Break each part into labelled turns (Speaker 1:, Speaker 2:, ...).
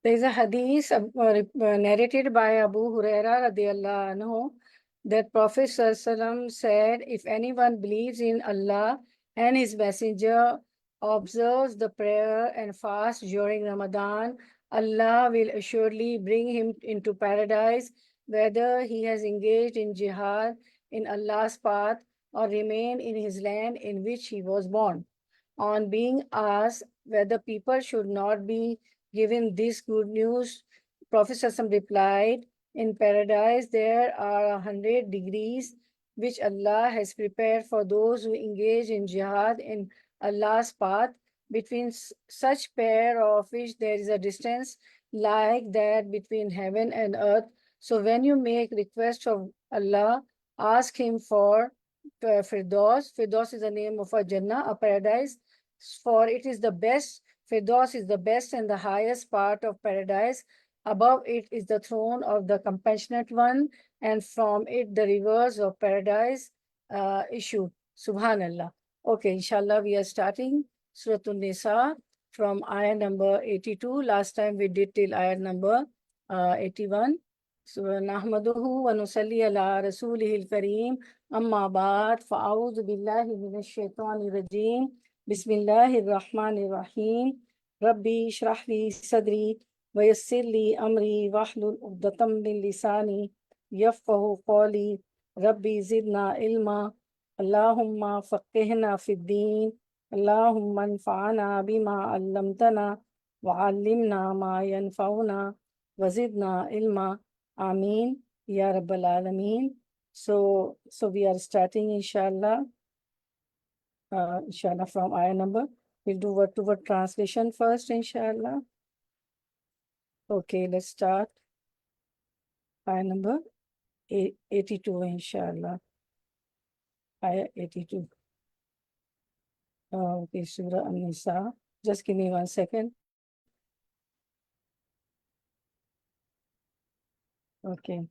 Speaker 1: There is a hadith narrated by Abu Huraira radiallahu anhu that Prophet ﷺ said, if anyone believes in Allah and His Messenger, observes the prayer and fast during Ramadan, Allah will assuredly bring him into paradise, whether he has engaged in jihad in Allah's path or remained in his land in which he was born. On being asked whether people should not be given this good news, Prophet ﷺ replied, in paradise there are 100 degrees which Allah has prepared for those who engage in jihad in Allah's path, between such pair of which there is a distance like that between heaven and earth. So when you make request of Allah, ask Him for Firdaus. Firdaus is the name of a Jannah, a paradise, for it is the best. Firdaus is the best and the highest part of paradise. Above it is the throne of the compassionate one, and from it the rivers of paradise issue. Subhanallah. Okay, inshallah, we are starting Surah An-Nisa from ayah number 82. Last time we did till ayah number 81. So, nahmaduhu wa nusalli ala rasulihil kareem. Amma ba'd, fa'awudhu billahi minash shaitanir rajim. Bismillahir rahmanir rahim. Rabbi shrah li sadri wa yassir li amri wahlul 'uqdatam min lisani yafqahu qawli. Rabbi zidna ilma. Allahumma faqihna fid deen. Allahumma anfa'na bima 'allamtana wa 'allimna ma yanfa'una wa zidna ilma. Ameen ya Rabbal Alameen. So we are starting inshallah. Inshallah from ayah number. We'll do word to word translation first, inshallah. Okay, let's start. Ayah number 82, inshallah. Ayah 82. Okay, Surah An-Nisa. Just give me 1 second. Okay.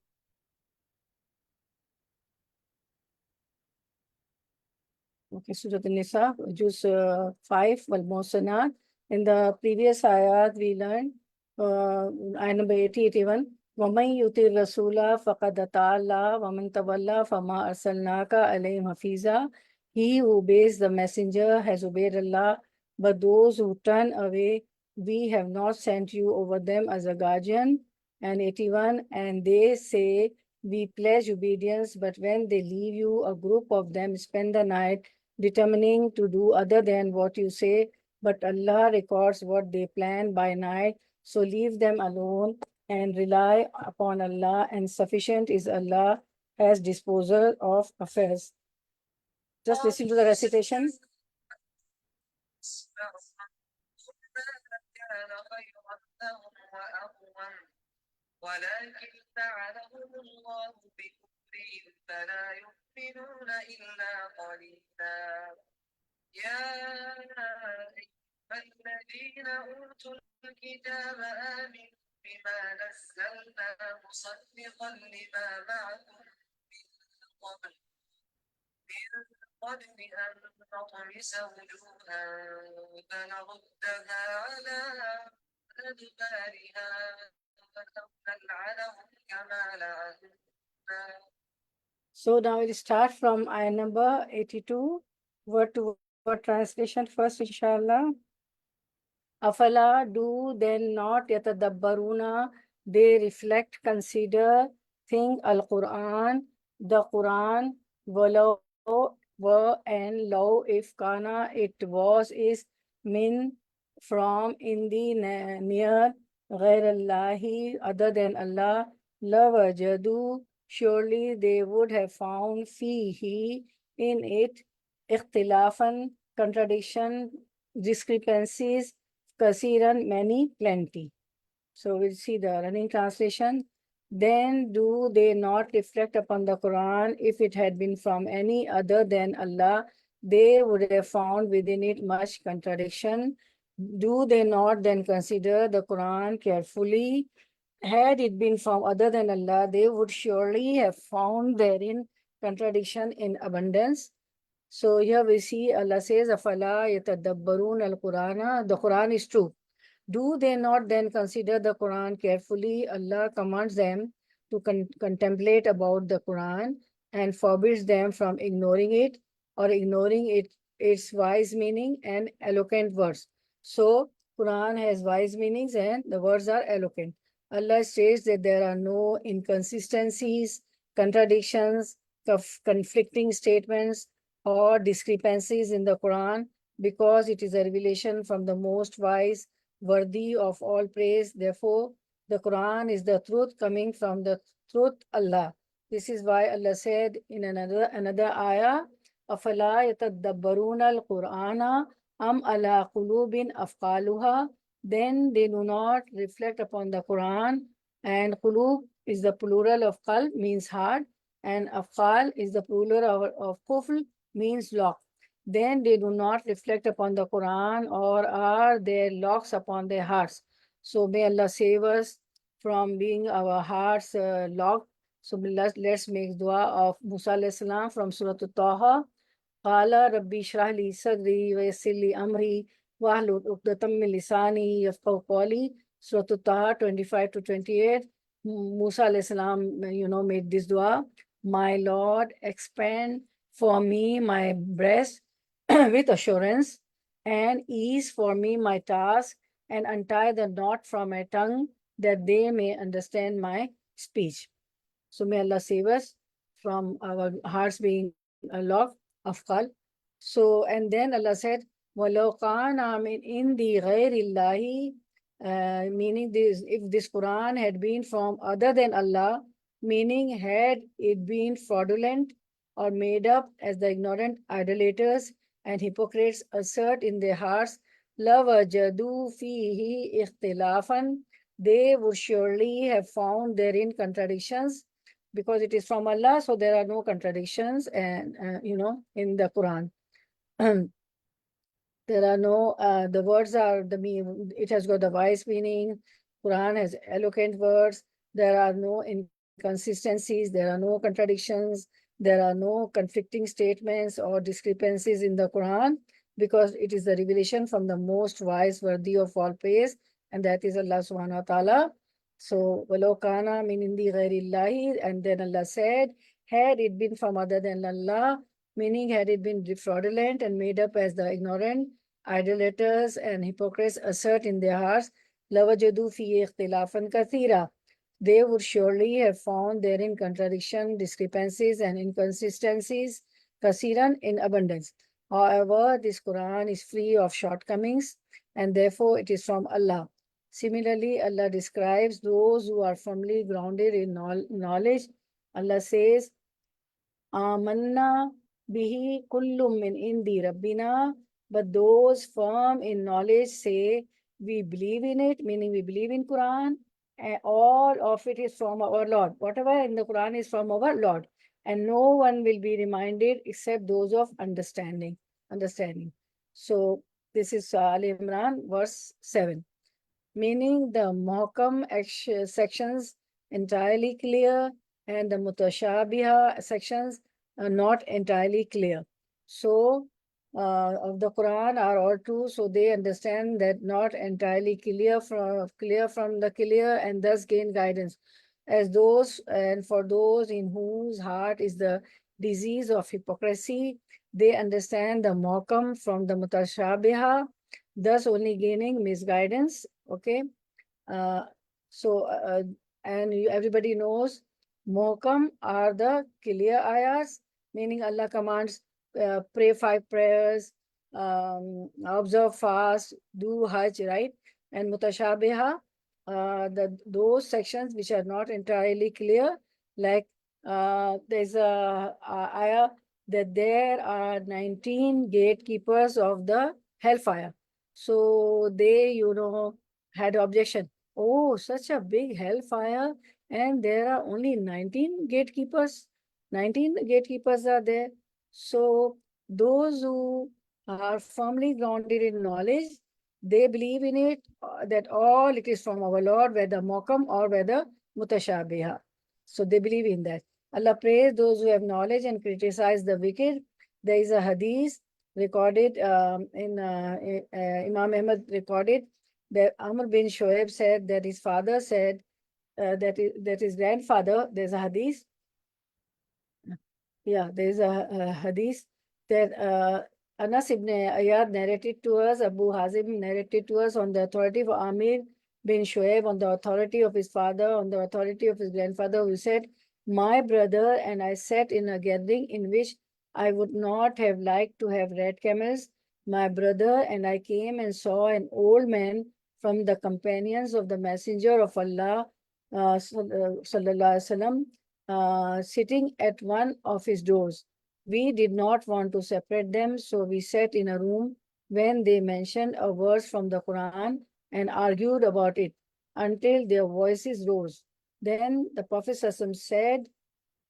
Speaker 1: Okay, Surah An-Nisa, Juz 5, Wal-Muhsanat. In the previous ayat, we learned ayah number 80-81. وَمَنْ يُطِعِ الرَّسُولَ فَقَدْ أَطَاعَ اللَّهَ وَمَنْ تَوَلَّى فَمَا أَرْسَلْنَاكَ عَلَيْهِمْ حَفِيظًا. He who obeys the messenger has obeyed Allah, but those who turn away, we have not sent you over them as a guardian. And 81, and they say, we pledge obedience, but when they leave you, a group of them spend the night determining to do other than what you say, but Allah records what they plan by night, so leave them alone and rely upon Allah, and sufficient is Allah as disposer of affairs. Just listen to the recitation. ولكن لعنهم الله بكفرهم فلا يؤمنون إلا قليلا يا أيها الذين أوتوا الكتاب آمنوا بما نزلنا مصدقا لما معكم من قبل أن نطمس وجوها فنردها على أدبارها So now we'll start from ayah number 82, word to word translation first, inshallah. Afala, do then not yatadabbaruna, they reflect, consider, think al-Quran, the Quran, walau, wa and law, if kana, it was, is, min, from, in the near, غير الله, other than Allah, lawajadu, surely they would have found fihi, in it, ikhtilafan, contradiction, discrepancies, kasiran, many, plenty. So we'll see the running translation. Then do they not reflect upon the Quran? If it had been from any other than Allah, they would have found within it much contradiction. Do they not then consider the Quran carefully? Had it been from other than Allah, they would surely have found therein contradiction in abundance. So here we see Allah says, Afala yatadabbarun al-Qur'ana. The Quran is true. Do they not then consider the Quran carefully? Allah commands them to contemplate about the Quran and forbids them from ignoring it or ignoring its wise meaning and eloquent words. So Quran has wise meanings and the words are eloquent. Allah states that there are no inconsistencies, contradictions, conflicting statements, or discrepancies in the Quran because it is a revelation from the most wise, worthy of all praise. Therefore, the Quran is the truth coming from the truth Allah. This is why Allah said in another ayah, أَفَلَا يَتَدَّبَّرُونَ الْقُرْآنَ أَمْ عَلَىٰ قُلُوبٍ أَفْقَالُهَا. Then they do not reflect upon the Quran, and qulub is the plural of qalb, means heart, and afqal is the plural of kufl, means lock. Then they do not reflect upon the Quran, or are there locks upon their hearts. So may Allah save us from being our hearts locked. So let's make dua of Musa alayhi salam from Surah Taha. Qala Rabbi shrah li sadri wa yassir li amri wahlul uqdatam min lisani yafqahu qawli. Surah Taha 25 to 28. Musa alayhi salam, made this dua. My Lord, expand for me my breast with assurance, and ease for me my task, and untie the knot from my tongue, that they may understand my speech. So may Allah save us from our hearts being locked, afqal. So, and then Allah said, وَلَوْ قَانَ مِنْ إِنْدِ غَيْرِ اللَّهِ, meaning this, if this Quran had been from other than Allah, meaning had it been fraudulent or made up as the ignorant idolaters and hypocrites assert in their hearts, لَوَجَدُوا فِيهِ اخْتِلَافًا, they would surely have found therein contradictions, because it is from Allah, so there are no contradictions, and in the Quran. There are no, the words are it has got the wise meaning. Quran has eloquent words. There are no inconsistencies. There are no contradictions. There are no conflicting statements or discrepancies in the Quran, because it is the revelation from the most wise, worthy of all praise, and that is Allah subhanahu wa ta'ala. So, وَلَوْ كَانَ مِنْ إِنْدِ غَيْرِ اللَّهِ, and then Allah said, had it been from other than Allah, meaning had it been fraudulent and made up as the ignorant idolaters and hypocrites assert in their hearts, لَوَجَدُوا فِيهِ اخْتِلَافًا كَثِيرًا, they would surely have found therein contradiction, discrepancies, and inconsistencies, kasiran, in abundance. However, this Quran is free of shortcomings, and therefore it is from Allah. Similarly, Allah describes those who are firmly grounded in knowledge. Allah says, Amanna bihi kullum min indi rabbina. But those firm in knowledge say, we believe in it, meaning we believe in Quran, and all of it is from our Lord. Whatever in the Quran is from our Lord. And no one will be reminded except those of understanding. So this is Ali Imran, verse 7. Meaning the Muhkam sections entirely clear, and the Mutashabiha sections are not entirely clear. So of the Quran are all true, so they understand that not entirely clear from the clear, and thus gain guidance. As those, and for those in whose heart is the disease of hypocrisy, they understand the Muhkam from the Mutashabiha, thus only gaining misguidance. Okay. Uh, so, and everybody knows Muhkam are the clear ayahs, meaning Allah commands pray 5 prayers, observe fast, do Hajj, right? And Mutashabiha, those sections which are not entirely clear, like there's a ayah that there are 19 gatekeepers of the hellfire. So they, had objection. Oh, such a big hellfire, and there are only 19 gatekeepers. 19 gatekeepers are there. So those who are firmly grounded in knowledge, they believe in it, that all it is from our Lord, whether Muhkam or whether Mutashabiha. So they believe in that. Allah praise those who have knowledge and criticize the wicked. There is a hadith recorded Imam Ahmad recorded that Amr bin Shoaib said that his father said that his grandfather, there's a hadith. Yeah, there's a hadith that Anas ibn Ayyad narrated to us, Abu Hazim narrated to us on the authority of Amir bin Shoaib, on the authority of his father, on the authority of his grandfather, who said, my brother and I sat in a gathering in which I would not have liked to have red camels. My brother and I came and saw an old man from the companions of the Messenger of Allah, sallallahu alaihi wasallam, sitting at one of his doors. We did not want to separate them, so we sat in a room when they mentioned a verse from the Quran and argued about it until their voices rose. Then the Prophet said,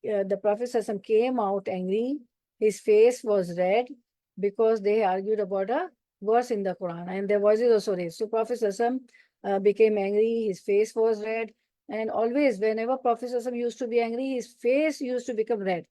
Speaker 1: the Prophet came out angry. His face was red because they argued about a verse in the Quran and their voices also raised. So Prophet became angry, his face was red, and always whenever Prophet used to be angry, his face used to become red.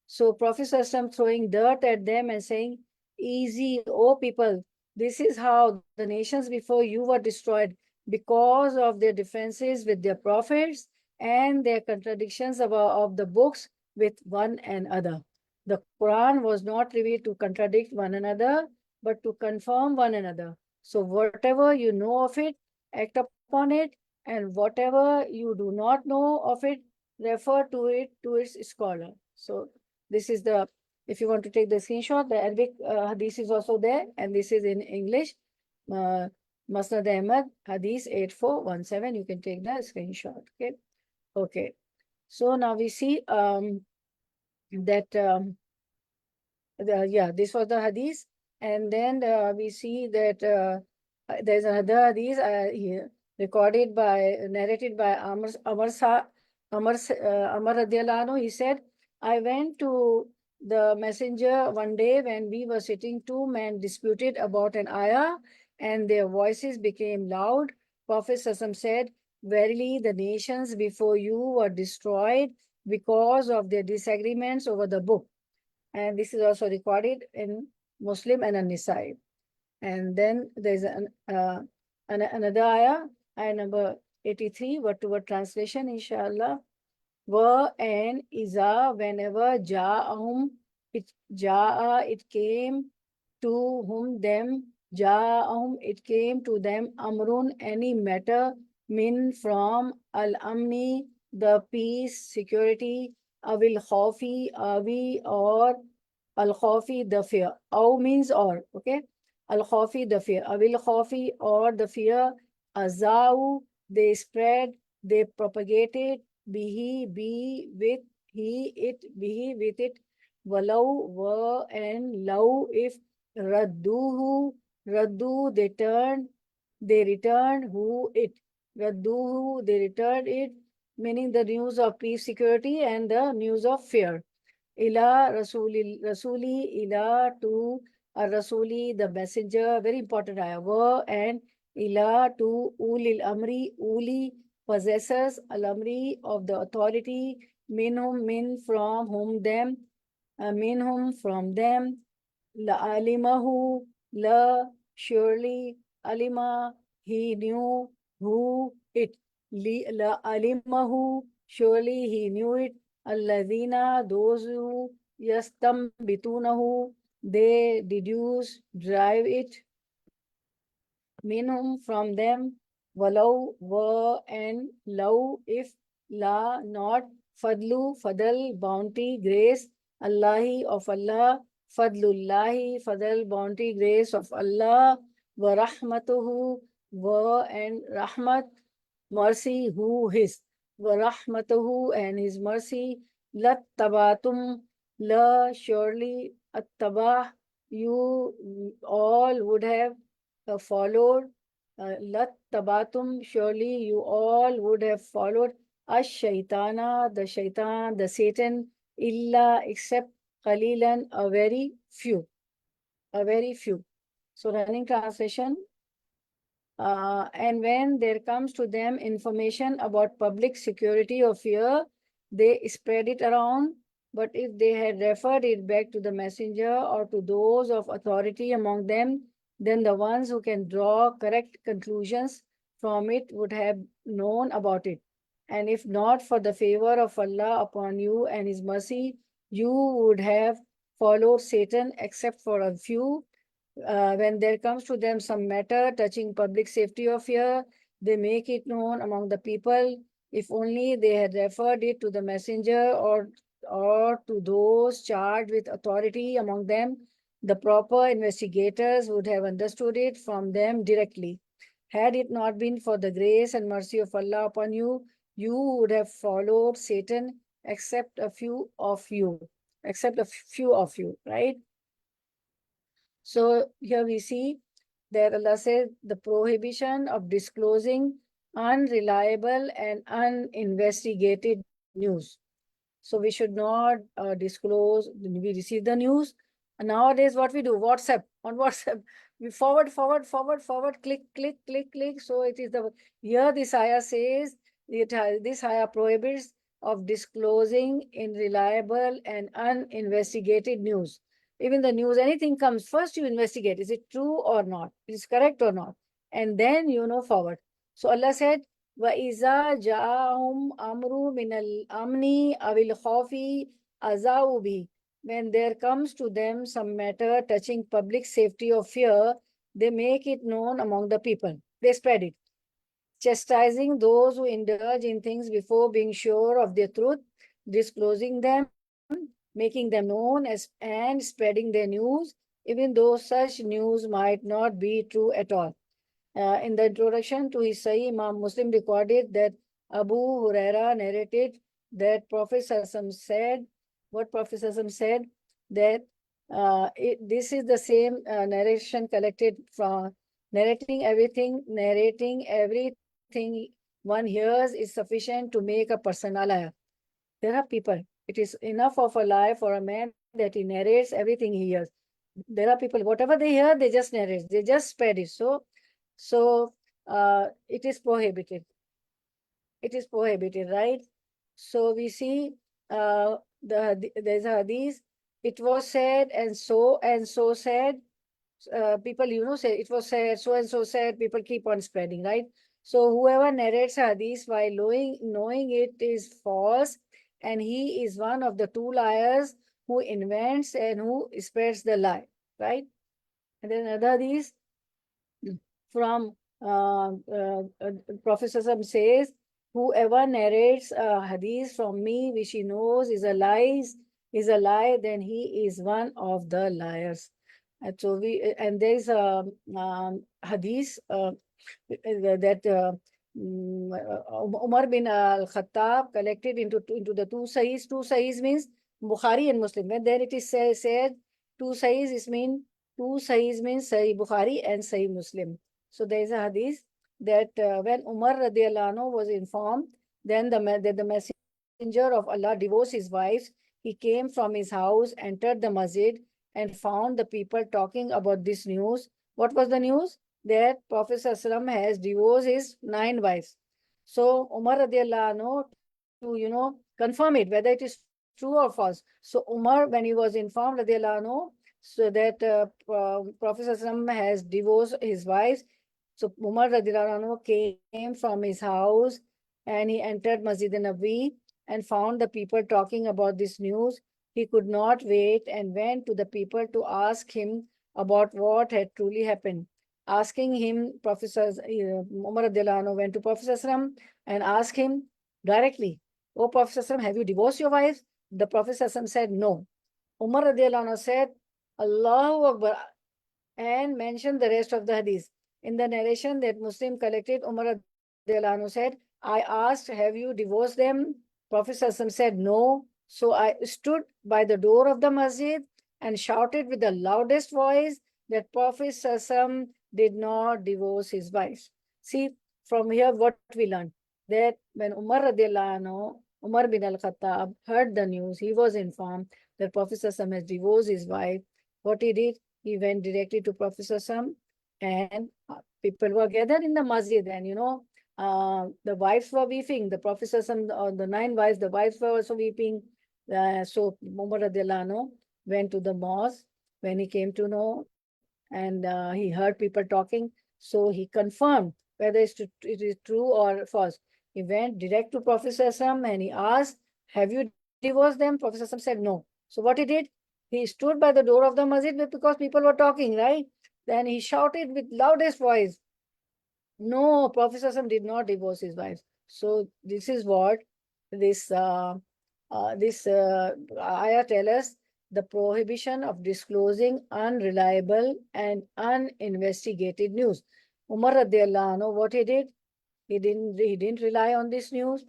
Speaker 1: So Prophet throwing dirt at them and saying, easy, oh people, this is how the nations before you were destroyed because of their differences with their prophets and their contradictions of the books with one another. The Quran was not revealed to contradict one another, but to confirm one another. So whatever you know of it, act upon it, and whatever you do not know of it, refer to it to its scholar. So this is the, if you want to take the screenshot, the Arabic hadith is also there, and this is in English. Musnad Ahmad, hadith 8417. You can take the screenshot. Okay. Okay. So now we see that this was the hadith, and then we see that there's another hadith here recorded by, narrated by Amr radiallahu anhu. He said, I went to the messenger one day when we were sitting, two men disputed about an ayah and their voices became loud. Prophet said, verily the nations before you were destroyed because of their disagreements over the book. And this is also recorded in Muslim and An-Nisa'i. And then there's another ayah number 83, word to word translation, inshallah. Wa and iza, whenever ja'ahum, it came to whom them, ja'ahum, it came to them, amrun, any matter, min, from, al-amni, the peace, security, awil khawfi, awi, or al-khawfi, the fear. Aw means or, okay? Al-khawfi, the fear. Awil khawfi, or the fear. Azau, they spread, they propagated. Bihi, be with he, it, bihi, with it. Walau, were, and law, if. Radduhu, raddu, they turned, they returned. Who, it. Radduhu, they returned it, meaning the news of peace, security, and the news of fear. Ila Rasuli, ila, to a Rasuli, the messenger, very important ayah, were, and ila, to ulil amri, uli, possessors, al-amri, of the authority, minhum, min, from whom, them, minhum, from them, la alimahu, la, surely, alima, he knew, who, it, la alimahu, surely he knew it, alladhina, those who, yastambitunahu, they deduce, drive it, minhum, from them, walau, were, and law, if, la, not, fadlu, fadal, bounty, grace, Allahi, of Allah, fadlullahi, fadal, bounty, grace of Allah, wa rahmatuhu, wa, and rahmat, mercy, who, his, wa rahmatuhu, and his mercy, lat tabatum, la, surely, at-tabah, you all would have followed, lat tabatum, surely you all would have followed, ash-shaytana, the shaitan, the Satan, illa, except qalilan, a very few, a very few. So running translation, and when there comes to them information about public security or fear, they spread it around. But if they had referred it back to the messenger or to those of authority among them, then the ones who can draw correct conclusions from it would have known about it. And if not for the favor of Allah upon you and His mercy, you would have followed Satan except for a few. When there comes to them some matter touching public safety or fear, they make it known among the people. If only they had referred it to the messenger or to those charged with authority among them, the proper investigators would have understood it from them directly. Had it not been for the grace and mercy of Allah upon you, you would have followed Satan except a few of you, right? So here we see that Allah says the prohibition of disclosing unreliable and uninvestigated news. So we should not disclose, we receive the news. And nowadays what we do, WhatsApp, on WhatsApp, we forward, click. So it is here this ayah says, this ayah prohibits of disclosing unreliable and uninvestigated news. Even the news, anything comes, first you investigate, is it true or not? Is it correct or not? And then forward. So Allah said, وَإِذَا جَاءَهُمْ أَمْرٌ مِنَ الْأَمْنِ أَوِ الْخَوْفِ أَذَاعُوا بِهِ. When there comes to them some matter touching public safety or fear, they make it known among the people. They spread it. Chastising those who indulge in things before being sure of their truth, disclosing them, making them known and spreading their news, even though such news might not be true at all. In the introduction to his Sahih, Imam Muslim recorded that Abu Huraira narrated that Prophet Sallallahu said, what Prophet Sallallahu said, that this is the same narration collected from narrating everything one hears is sufficient to make a person a liar. There are people, it is enough of a lie for a man that he narrates everything he hears. There are people, whatever they hear, they just narrate, they just spread it. So it is prohibited. It is prohibited, right? So we see there's a hadith. It was said and so said. People, say it was said, so and so said. People keep on spreading, right? So whoever narrates a hadith while knowing it is false, and he is one of the two liars who invents and who spreads the lie, right? And then another hadith from Professor Sam says, whoever narrates a hadith from me which he knows is a lie, then he is one of the liars. And so there is a hadith that Umar bin al-Khattab collected into the two sahihs. Two sahihs means Bukhari and Muslim. And then it is said two sahihs means Sahih Bukhari and Sahih Muslim. So there is a hadith that when Umar radiallahu anhu was informed, then the messenger of Allah divorced his wives, he came from his house, entered the masjid, and found the people talking about this news. What was the news? That Prophet ﷺ has divorced his 9 wives. So Umar radiallahu anhu, to confirm it, whether it is true or false. So Umar, when he was informed radiallahu anhu, so that Prophet ﷺ has divorced his wives, so Umar radiallahu anhu came from his house and he entered Masjid Nabi and found the people talking about this news. He could not wait and went to the people to ask him about what had truly happened. Asking him, Umar radiallahu anhu went to Prophet ﷺ and asked him directly, "Oh Prophet ﷺ, have you divorced your wives?" The Prophet ﷺ said, "No." Umar radiallahu anhu said, "Allahu Akbar," and mentioned the rest of the hadith. In the narration that Muslim collected, Umar radiallahu anhu said, "I asked, have you divorced them?" Prophet ﷺ said, "No." So I stood by the door of the masjid and shouted with the loudest voice that Prophet ﷺ did not divorce his wives. See, from here what we learned, that when Umar radiallahu anhu, Umar bin al-Khattab heard the news, he was informed that Prophet ﷺ has divorced his wife. What he did, he went directly to Prophet ﷺ, and people were gathered in the masjid, and the wives were weeping. The Prophet ﷺ, the 9 wives, the wives were also weeping. So Umar radiallahu anhu went to the mosque when he came to know, and he heard people talking. So he confirmed whether it is true or false. He went direct to Prophet ﷺ and he asked, "Have you divorced them?" Prophet ﷺ said no. So what he did, he stood by the door of the masjid because people were talking, right? Then he shouted with loudest voice, no, Prophet ﷺ did not divorce his wives. So this is what this ayah tell us: the prohibition of disclosing unreliable and uninvestigated news. Umar radiallahu anhu, what he did, he didn't rely on this news.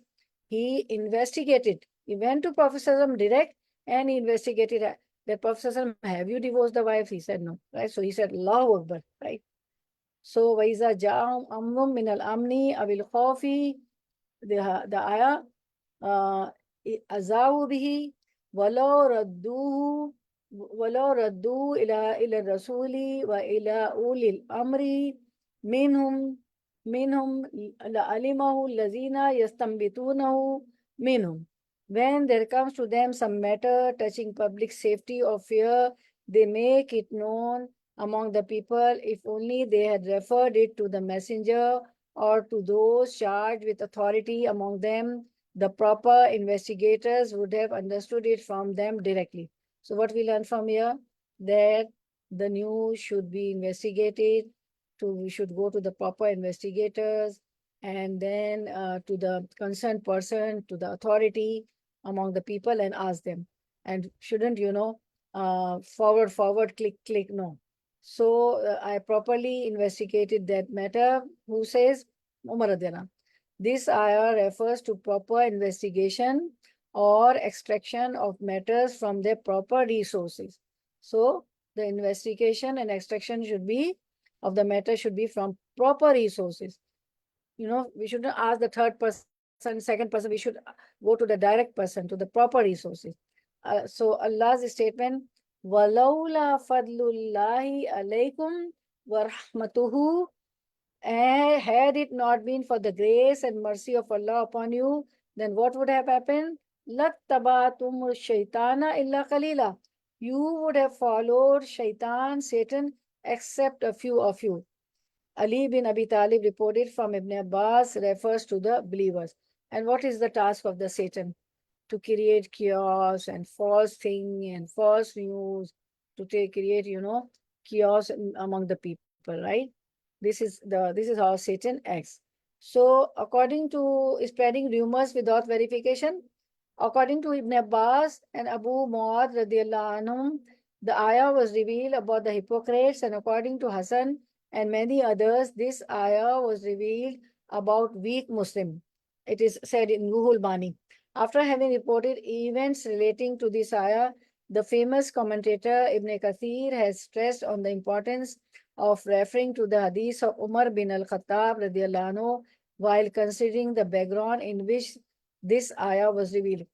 Speaker 1: He investigated. He went to Prophet ﷺ direct and he investigated that Prophet ﷺ, have you divorced the wives? He said no. Right. So he said, Allahu Akbar. Right. So وَإِذَا جَاءَهُمْ أَمْرٌ مِّنَ الْأَمْنِ أَوِ الْخَوْفِ, the ayah, أَذَاعُوا بِهِ وَلَوْ رَدُّوهُ إِلَى الرَّسُولِ وَإِلَى أُولِي الْأَمْرِ مِنْهُمْ لَعَلِمَهُ الَّذِينَ يَسْتَنبِطُونَهُ مِنْهُمْ. When there comes to them some matter touching public safety or fear, they make it known among the people, if only they had referred it to the messenger or to those charged with authority among them, the proper investigators would have understood it from them directly. So what we learn from here, that the news should be investigated, we should go to the proper investigators and then to the concerned person, to the authority among the people and ask them. And shouldn't, forward, click, no. So I properly investigated that matter. Who says? Umar radiallahu anh. This ayah refers to proper investigation or extraction of matters from their proper resources. So the investigation and extraction should be of the matter should be from proper resources. We shouldn't ask the third person, second person. We should go to the direct person, to the proper resources. So Allah's statement, وَلَوْلَا فَضْلُ اللَّهِ عَلَيْكُمْ وَرَحْمَتُهُ, had it not been for the grace and mercy of Allah upon you, then what would have happened? لَتَّبَعْتُمُ الشَّيْطَانَ إِلَّا قَلِيلًا. You would have followed shaitan, Satan, except a few of you. Ali bin Abi Talib reported from Ibn Abbas refers to the believers. And what is the task of the Satan? To create chaos and false thing and false news, to create, chaos among the people, right? This is how Satan acts. So according to spreading rumors without verification, according to Ibn Abbas and Abu Muad radiallahu anhum, the ayah was revealed about the hypocrites, and according to Hassan and many others, this ayah was revealed about weak Muslim. It is said in Ruhul Bani. After having reported events relating to this ayah, the famous commentator Ibn Kathir has stressed on the importance of referring to the hadith of Umar bin al-Khattab radiallahu anhu while considering the background in which this ayah was revealed.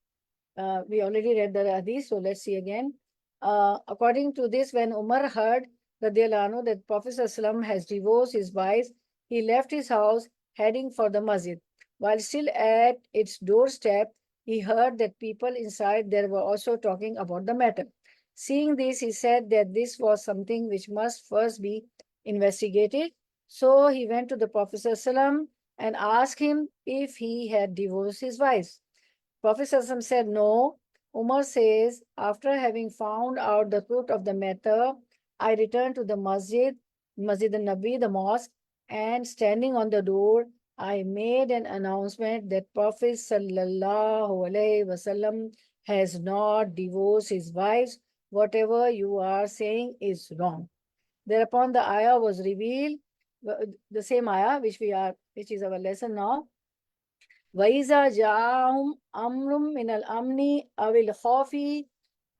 Speaker 1: We already read the hadith, so let's see again. According to this, when Umar heard radiallahu anhu that Prophet ﷺ has divorced his wives, he left his house heading for the masjid. While still at its doorstep, he heard that people inside there were also talking about the matter. Seeing this, he said that this was something which must first be investigated. So he went to the Prophet ﷺ and asked him if he had divorced his wives. Prophet ﷺ said no. Umar says, after having found out the truth of the matter, I returned to the Masjid al-Nabi, the mosque, and standing on the door, I made an announcement that Prophet ﷺ has not divorced his wives. Whatever you are saying is wrong. Thereupon the ayah was revealed, the same ayah which is our lesson now. وَإِذَا جَاءَهُمْ أَمْرٌ مِّنَ الْأَمْنِ أَوِ الْخَوْفِ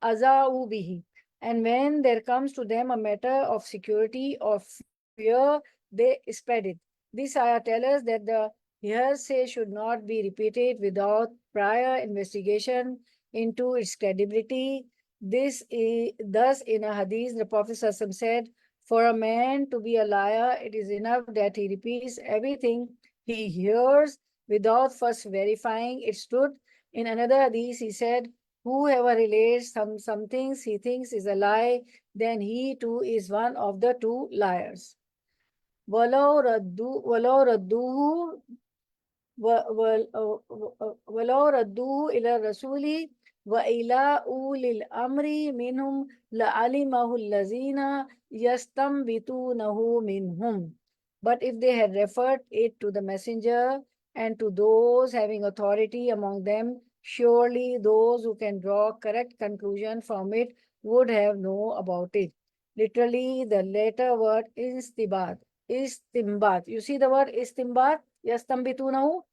Speaker 1: أَذَاعُوا بِهِ. And when there comes to them a matter of security or fear, they spread it. This ayah tells us that the hearsay should not be repeated without prior investigation into its credibility. Thus, in a hadith, the Prophet ﷺ said, for a man to be a liar, it is enough that he repeats everything he hears without first verifying its truth. In another hadith, he said, Whoever relates some things he thinks is a lie, then he too is one of the two liars. وَلَوْ رَدُّوهُ وَلَوْ رَدُّوهُ إِلَى الرَّسُولِ وَإِلَى أُولِي الْأَمْرِ مِنْهُمْ لَعَلِمَهُ الَّذِينَ يَسْتَنبِطُونَهُ مِنْهُمْ. But if they had referred it to the messenger and to those having authority among them, surely those who can draw correct conclusion from it would have known about it. Literally, the later word istibat. Istimbat. You see the word istimbat? Yastambitunahu?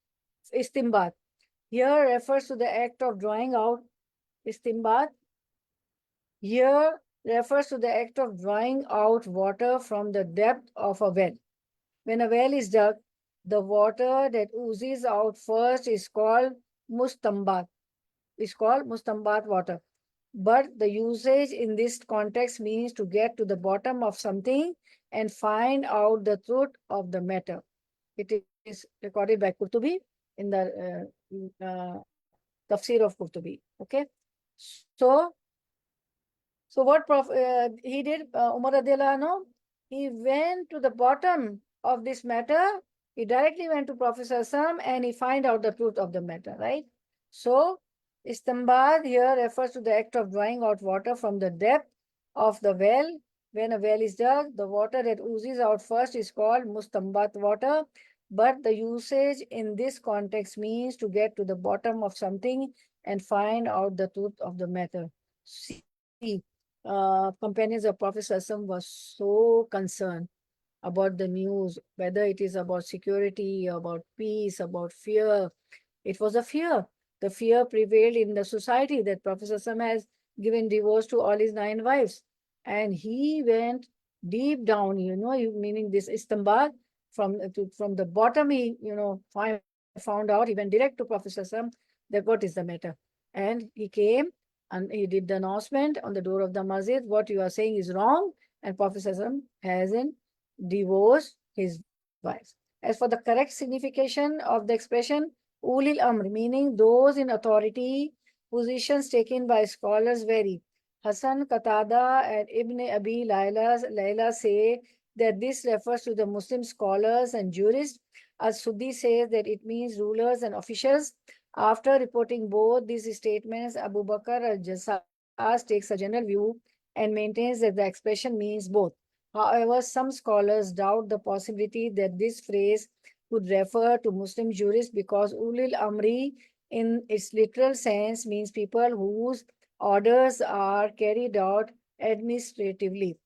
Speaker 1: Istimbat. Here refers to the act of drawing out. Istimbat. Here refers to the act of drawing out water from the depth of a well. When a well is dug, the water that oozes out first is called mustambat. Is called mustambat water. But the usage in this context means to get to the bottom of something and find out the truth of the matter. It is recorded by Qurtubi in the Tafsir of Qurtubi. Okay. So, what he did, Umar radiallahu anhu, he went to the bottom of this matter. He directly went to Prophet Sallallahu and he find out the truth of the matter, right? So, Istambad here refers to the act of drawing out water from the depth of the well. When a well is dug, the water that oozes out first is called mustambat water. But the usage in this context means to get to the bottom of something and find out the truth of the matter. See, companions of Prophet Sallallahu was so concerned about the news, whether it is about security, about peace, about fear. It was a fear. The fear prevailed in the society that Prophet ﷺ has given divorce to all his 9 wives. And he went deep down, meaning this Istambat, from the bottom, he, found out, he went direct to Prophet ﷺ that what is the matter. And he came and he did the announcement on the door of the masjid, what you are saying is wrong, and Prophet ﷺ hasn't divorced his wives. As for the correct signification of the expression, Ulil Amr, meaning those in authority, positions taken by scholars vary. Hassan Qatada and Ibn Abi Layla say that this refers to the Muslim scholars and jurists. As-Suddi says that it means rulers and officials. After reporting both these statements, Abu Bakr al-Jassas takes a general view and maintains that the expression means both. However, some scholars doubt the possibility that this phrase could refer to Muslim jurists because Ulil Amri in its literal sense means people whose orders are carried out administratively.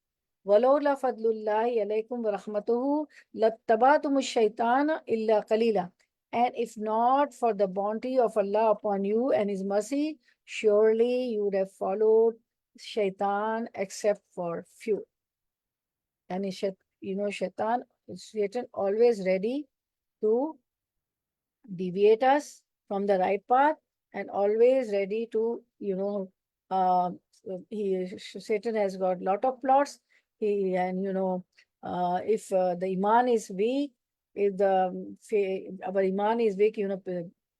Speaker 1: وَلَوْلَا فَضْلُ اللَّهِ عَلَيْكُمْ وَرَحْمَتُهُ لَاتَّبَعْتُمُ الشَّيْطَانَ إِلَّا قَلِيلًا. And if not for the bounty of Allah upon you and His mercy, surely you would have followed shaitan except for few. And shaitan, Satan always ready to deviate us from the right path and always ready to, Satan has got lot of plots. If the iman is weak, if our iman is weak,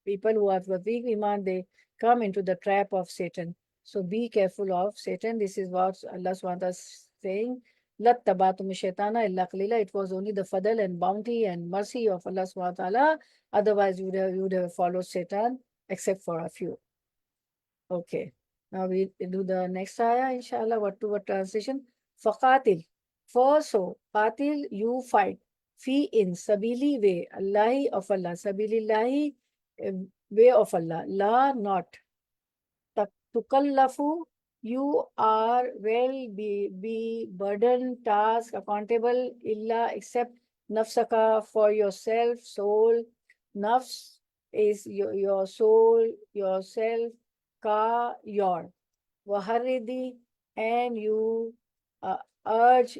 Speaker 1: people who have got weak iman, they come into the trap of Satan. So be careful of Satan. This is what Allah SWT is saying. It was only the fadl and bounty and mercy of Allah subhanahu wa ta'ala. Otherwise, you would have followed Satan, except for a few. Okay. Now we do the next ayah, inshallah. What translation? Faqatil. For so, qatil, you fight. Fi in sabili way. Allahi of Allah. Sabilillahi, way of Allah. La not. Tukallafu, you are be burdened, task, accountable, illa, except nafsaka, for yourself, soul. Nafs is your soul, yourself, ka, your. Waharidi, and you urge,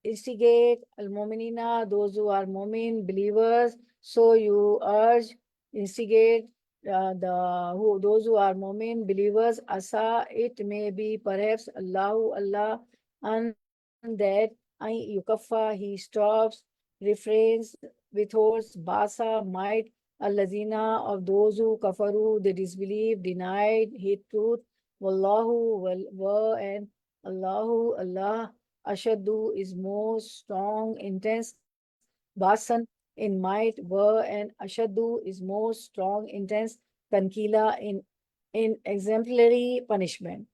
Speaker 1: instigate, al-mu'minina, those who are mu'min, believers. So you urge, instigate, those who are mu'min, believers, asa, it may be perhaps Allah, and that yukaffa, he stops, refrains, withholds, basa, might, al-lazina, of those who kafaru, they disbelieve, denied, hate truth, Wallahu and Allahu Allah Ashadu is most strong, intense, Basan in might, and Ashadu is most strong, intense, Tankila in exemplary punishment.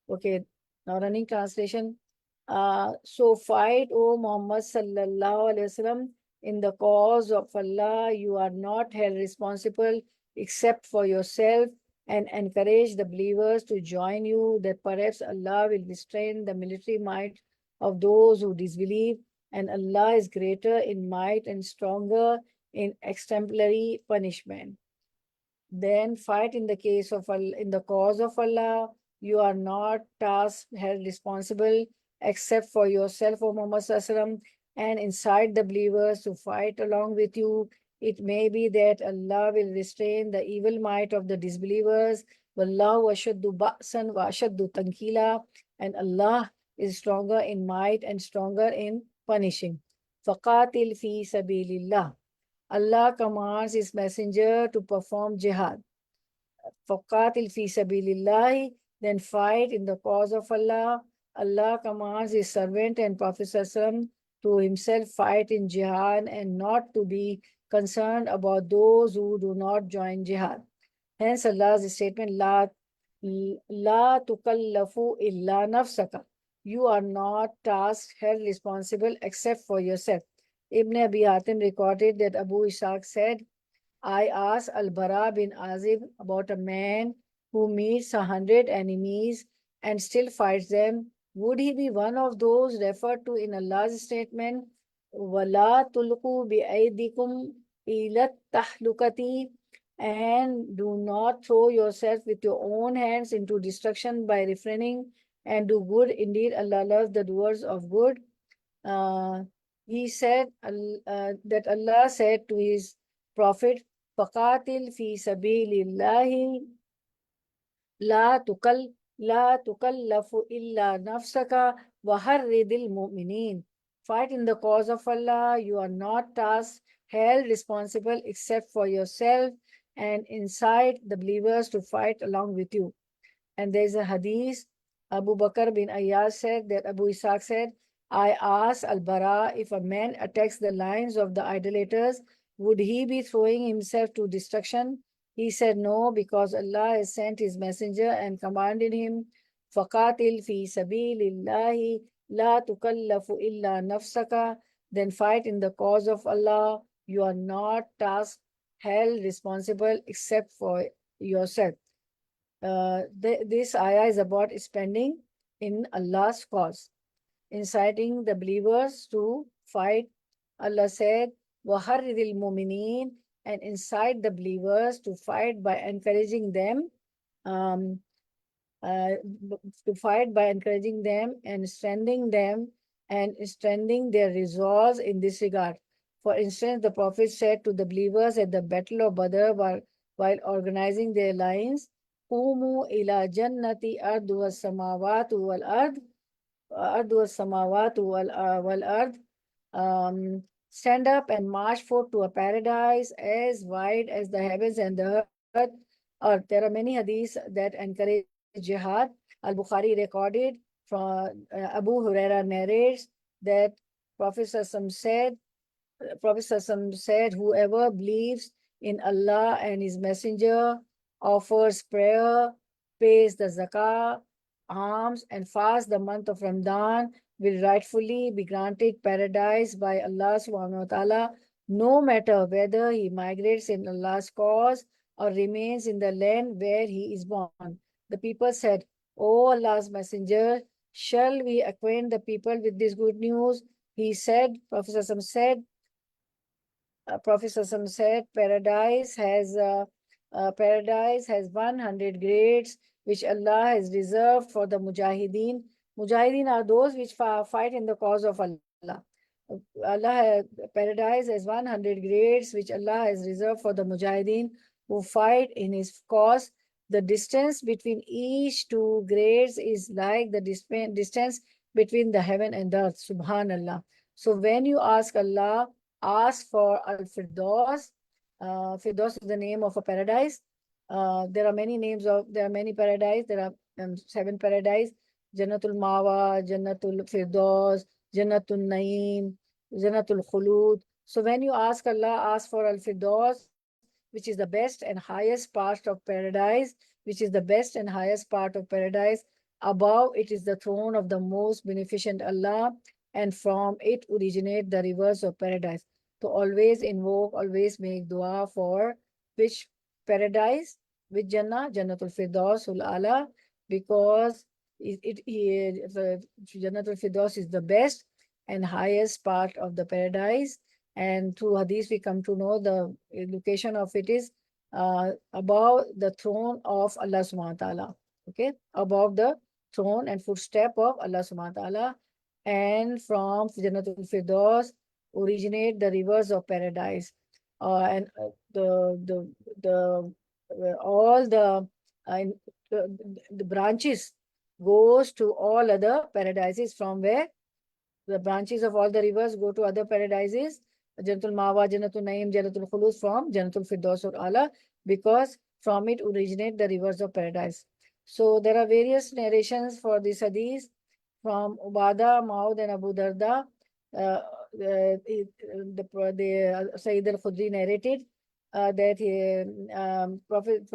Speaker 1: Okay, now running translation. So fight, O Muhammad sallallahu alaihi wasallam, in the cause of Allah. You are not held responsible except for yourself, and encourage the believers to join you, that perhaps Allah will restrain the military might of those who disbelieve, and Allah is greater in might and stronger in exemplary punishment. Then fight in the case of in the cause of Allah. You are not tasked, held responsible except for yourself, O Muhammad Sallallahu, and incite the believers to fight along with you. It may be that Allah will restrain the evil might of the disbelievers. Wallahu ashaddu ba'san wa ashaddu tankila, and Allah is stronger in might and stronger in punishing. Faqatil fi sabilillah. Allah commands His Messenger to perform jihad. Faqatil fi sabilillahi, then fight in the cause of Allah. Allah commands His servant and Prophet ﷺ to himself fight in jihad and not to be concerned about those who do not join jihad. Hence Allah's statement, La tukallafu illa nafsaka. You are not tasked, held responsible except for yourself. Ibn Abi Hatim recorded that Abu Ishaq said, I asked Al-Bara bin Azib about a man who meets 100 enemies and still fights them. Would he be one of those referred to in Allah's statement, وَلَا تُلْقُوا بِأَيْدِكُمْ إِلَى التَّهْلُكَةِ, and do not throw yourself with your own hands into destruction by refraining and do good. Indeed, Allah loves the doers of good. He said that Allah said to His Prophet, فَقَاتِلْ فِي سَبِيلِ اللَّهِ لا تكلف إلا نفسك وحرِّضِ الْمُؤْمِنِينَ. Fight in the cause of Allah. You are not tasked, held responsible except for yourself, and incite the believers to fight along with you. And there's a hadith, Abu Bakr bin Ayyaz said that Abu Ishaq said, I asked Al-Bara, if a man attacks the lines of the idolaters, would he be throwing himself to destruction? He said, no, because Allah has sent His messenger and commanded him, فَقَاتِلْ فِي سَبِيلِ اللَّهِ لَا تُكَلَّفُ إِلَّا نَفْسَكَ. Then fight in the cause of Allah. You are not tasked, held responsible except for yourself. This ayah is about spending in Allah's cause, inciting the believers to fight. Allah said, وَحَرِّضِ الْمُؤْمِنِينَ, and incite the believers to fight by encouraging them, um, and strengthening them and strengthening their resolves in this regard. For instance, the Prophet said to the believers at the Battle of Badr while organizing their lines, قوموا إلى جنة أرض السماوات والأرض أرض السماوات والأرض. Stand up and march forth to a paradise as wide as the heavens and the earth. Or there are many hadiths that encourage jihad. Al-Bukhari recorded from Abu Huraira narrates that Prophet Sallallahu said, whoever believes in Allah and His Messenger, offers prayer, pays the zakah, alms, and fasts the month of Ramadan, will rightfully be granted paradise by Allah subhanahu wa ta'ala, no matter whether he migrates in Allah's cause or remains in the land where he is born. The people said, O Allah's Messenger, shall we acquaint the people with this good news? He said, Prophet Sallallahu said, paradise has 100 grades which Allah has reserved for the mujahideen. Mujahideen are those which fight in the cause of Allah. Paradise has 100 grades which Allah has reserved for the mujahideen who fight in His cause. The distance between each two grades is like the distance between the heaven and the earth. Subhanallah. So when you ask Allah, ask for Al-Firdaus. Firdaus is the name of a paradise. There are many names there are many paradise. There are seven paradise: Jannatul Mawa, Jannatul Firdaus, Jannatul Naeem, Jannatul Khulud. So when you ask Allah, ask for Al Firdaus, which is the best and highest part of paradise, which is the best and highest part of paradise. Above it is the throne of the most beneficent Allah, and from it originate the rivers of paradise. So always invoke, always make dua for which paradise, which Jannah, Jannatul Firdausul Ala, because the Jannatul Firdaus is the best and highest part of the paradise. And through hadith, we come to know the location of it is above the throne of Allah subhanahu wa ta'ala. Okay, above the throne and footstep of Allah subhanahu wa ta'ala. And from Jannatul Firdaus originate the rivers of paradise. And all the branches goes to all other paradises, from where the branches of all the rivers go to other paradises. Jannatul Mawa, Jannatul Naim, Jannatul Khulud, from Jannatul Firdaus or Allah, because from it originate the rivers of paradise. So there are various narrations for this hadith from Ubada, Maud, and Abu Darda. Sayyid al-Khudri narrated that Prophet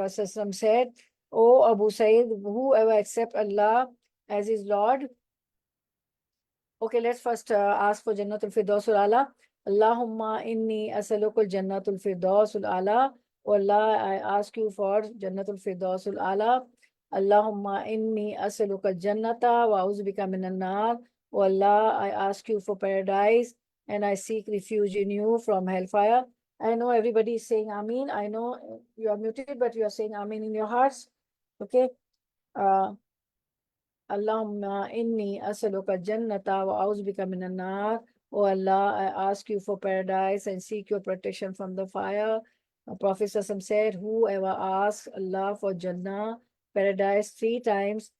Speaker 1: said, "O Abu Sayyid, whoever accept Allah as his Lord." Okay, let's first ask for Jannatul Firdausul Ala. Allahumma inni asalukul Jannatul Firdausul Ala. Oh Allah, I ask you for Jannatul Firdausul Ala. Allahumma inni asalukal Jannata wa auzubika minan nar. Oh Allah, I ask you for paradise and I seek refuge in you from hellfire. I know everybody is saying Ameen. I know you are muted, but you are saying Ameen in your hearts. Okay. Allahumma inni as'aluka jannata wa a'udhu minan nar. Oh Allah, I ask you for paradise and seek your protection from the fire. Prophet Sassam said, whoever asks Allah for Jannah, paradise 3 times,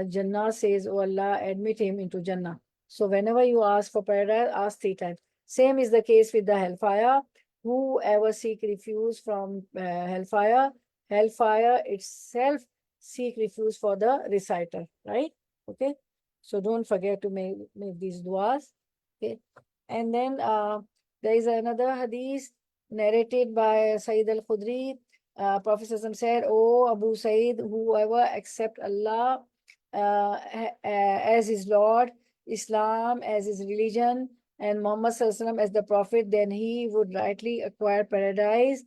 Speaker 1: Jannah says, oh Allah, admit him into Jannah. So whenever you ask for paradise, ask 3 times. Same is the case with the hellfire. Whoever seek refuge from hellfire, hellfire itself seek refuge for the reciter, right? Okay. So don't forget to make these duas. Okay. And then there is another hadith narrated by Sayyid al-Khudri. Prophet said, "Oh Abu Sayyid, whoever accept Allah as his Lord, Islam as his religion, and Muhammad as the Prophet, then he would rightly acquire paradise.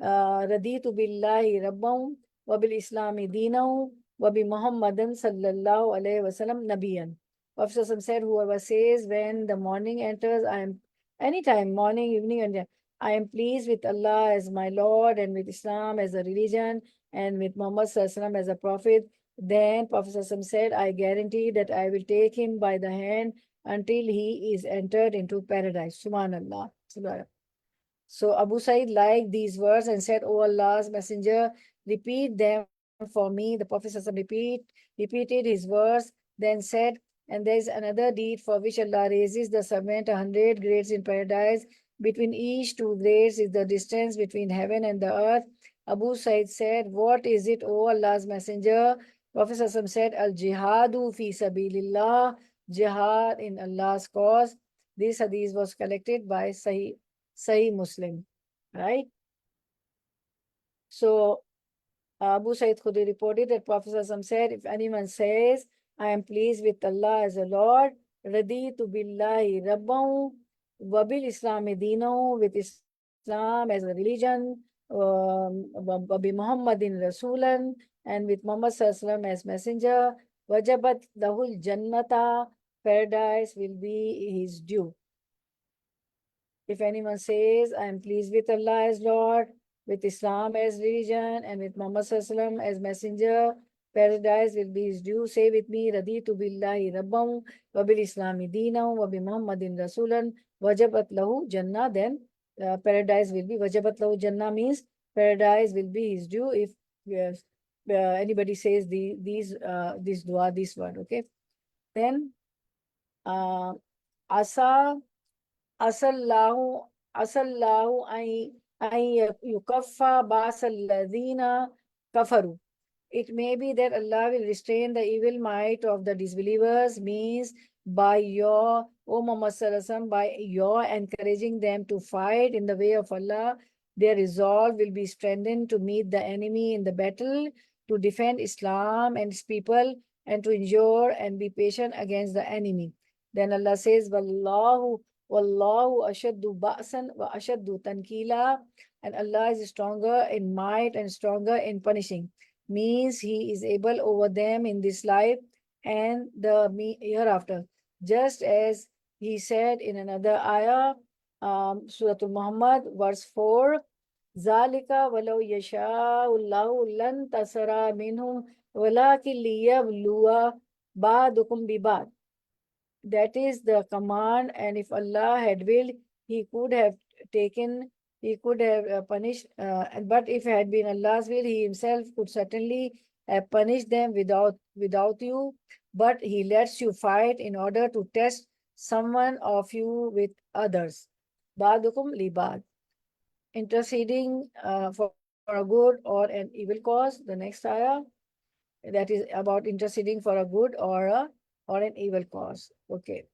Speaker 1: Raditu billahi rabbahu wa bil islami dinahu wa bi Muhammadan sallallahu alayhi wasallam nabiyan." Prophet said, whoever says when the morning enters, I am anytime, morning, evening, and I am pleased with Allah as my Lord and with Islam as a religion and with Muhammad sallallahu as a prophet, then Prophet said, I guarantee that I will take him by the hand until he is entered into paradise. Subhanallah. Subhanallah. So Abu Sa'id liked these words and said, "O Allah's Messenger, repeat them for me." The Prophet repeated his words, then said, and there is another deed for which Allah raises the servant 100 grades in paradise. Between each 2 grades is the distance between heaven and the earth. Abu Sa'id said, what is it, O Allah's Messenger? Prophet said, Al-jihadu fi sabilillah, jihad in Allah's cause. This hadith was collected by Sahih Muslim, right? So Abu Sa'id Khudri reported that Prophet said, if anyone says, I am pleased with Allah as a Lord, raditu billahi rabbahu, wa bil islami dinahu, with Islam as a religion, wa bi Muhammadin rasulan, and with Muhammad as messenger, wajabat lahul jannata, paradise will be his due. If anyone says, I am pleased with Allah as Lord, with Islam as religion, and with Muhammad as messenger, paradise will be his due. Say with me, Raditu billahi rabbahu, wa bil islami dinahu, wa bi Muhammadin rasulan, wajabat lahu jannah, then paradise will be, wajabat lahu jannah means paradise will be his due if anybody says this dua, this word, okay? Then, asallahu ay yukaffa basalladina kafaru. It may be that Allah will restrain the evil might of the disbelievers, means by your, O Muhammad Sallallahu Alaihi Wasallam, by your encouraging them to fight in the way of Allah, their resolve will be strengthened to meet the enemy in the battle, to defend Islam and its people, and to endure and be patient against the enemy. Then Allah says, Wallahu ashaddu ba'san wa ashaddu tankila, and Allah is stronger in might and stronger in punishing, means He is able over them in this life and the hereafter. Just as He said in another ayah, Surah Al-Muhammad, verse 4, Zalika walau yasha'ullahu lan tasara minhum walakin liyabluwa ba'dukum biba'd. That is the command, and if Allah had willed, He could have taken, He could have punished, but if it had been Allah's will, He Himself could certainly have punished them without you, but He lets you fight in order to test someone of you with others. Ba'dukum li ba'd. Interceding for a good or an evil cause. The next ayah, that is about interceding for a good or an evil cause. Okay.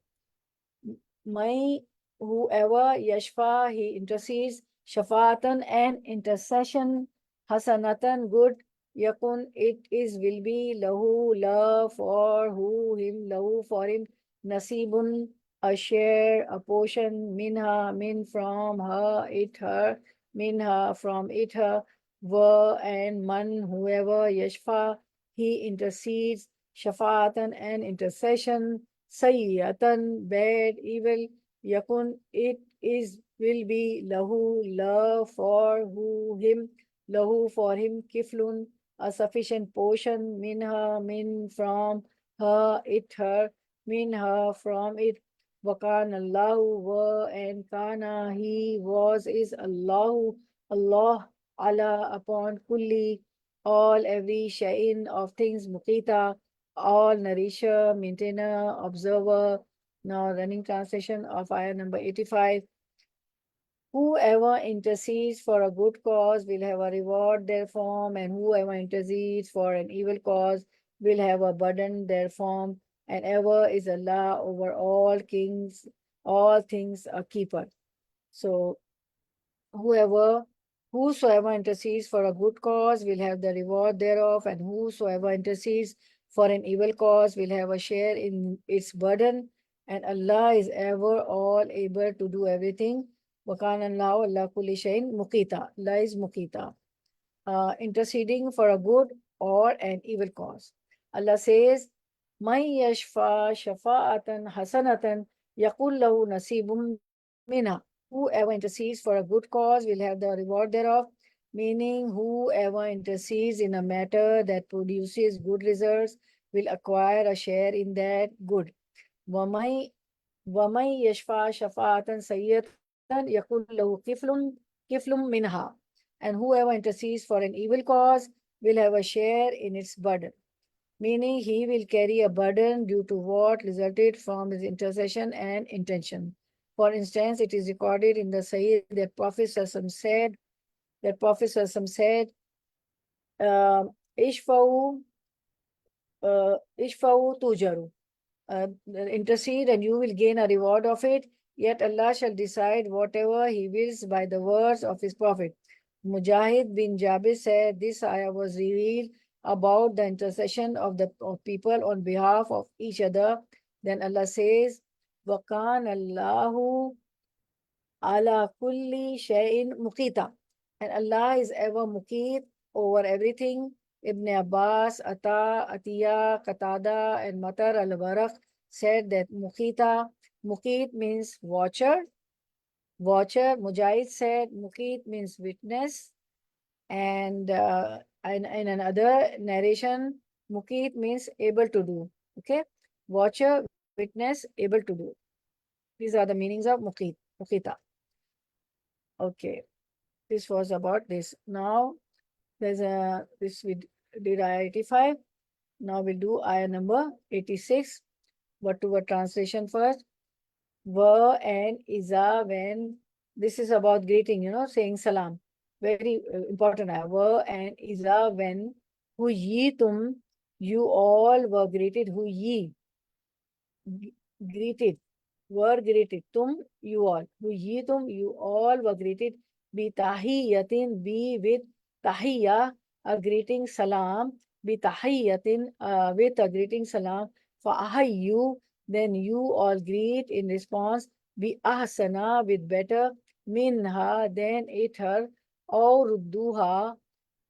Speaker 1: May whoever yashfa, he intercedes, shafatan and intercession, hasanatan good, yakun it is will be, lahu love for who him, lahu for him, nasibun a share, a portion, minha min from her, it her, minha from it her, wa and man whoever yashfa, he intercedes, shafatan and intercession, sayyatan, bad, evil, yakun, it is, will be, lahu, love, for who, him, lahu, for him, kiflun, a sufficient portion, minha, min, from her, it, her, minha, from it, wakan, Allahu, wa, and kana, he, was, is, Allahu, Allah, Allah, upon kulli, all, every, shay'in, of things, muqita, all nourisher, maintainer, observer. Now running translation of ayah number 85. Whoever intercedes for a good cause will have a reward therefrom, and whoever intercedes for an evil cause will have a burden therefrom, and ever is Allah over all kings, all things a keeper. So whosoever intercedes for a good cause will have the reward thereof, and whosoever intercedes for an evil cause will have a share in its burden, and Allah is ever all able to do everything. Wakan Allah kulli shayin muqita. Allah is muqita. Interceding for a good or an evil cause. Allah says, May yashfa shafa'atan hasanatan yakul lahu nasibum minha. Whoever intercedes for a good cause will have the reward thereof, meaning whoever intercedes in a matter that produces good results will acquire a share in that good. وَمَيْ يَشْفَى شَفَاعَةً سَيِّئَةً يَكُنْ لَهُ كِفْلٌ مِنْهَا. And whoever intercedes for an evil cause will have a share in its burden, meaning he will carry a burden due to what resulted from his intercession and intention. For instance, it is recorded in the Sahih that Prophet Sallallahu said, Ishfa'u tujaru. Intercede and you will gain a reward of it. Yet Allah shall decide whatever He wills by the words of His Prophet. Mujahid bin Jabir said this ayah was revealed about the intercession of people on behalf of each other. Then Allah says, وَكَانَ اللَّهُ عَلَى كُلِّ شَيْءٍ مُقِيتًا. And Allah is ever muqit over everything. Ibn Abbas, Atiyah, Qatada, and Matar al-Barakh said that muqit means watcher. Mujahid said muqit means witness. And in another narration, muqit means able to do. Okay, watcher, witness, able to do. These are the meanings of muqita. Okay, this was about this. Now there's this we did ayah 85. Now we'll do ayah number 86. Word to word translation first. Wa and iza, when. This is about greeting, saying salam. Very important ayah. Wa and iza, when Who ye tum, you all were greeted. Who ye greeted, were greeted. Tum, you all. Who ye tum, you all were greeted. Bi tahiyatin, be with tahiyya, a greeting salam. Bi tahiyatin, with a greeting salam. For you, then you all greet in response. Bi ahsana, with better. Minha, then it her. Or rudduha,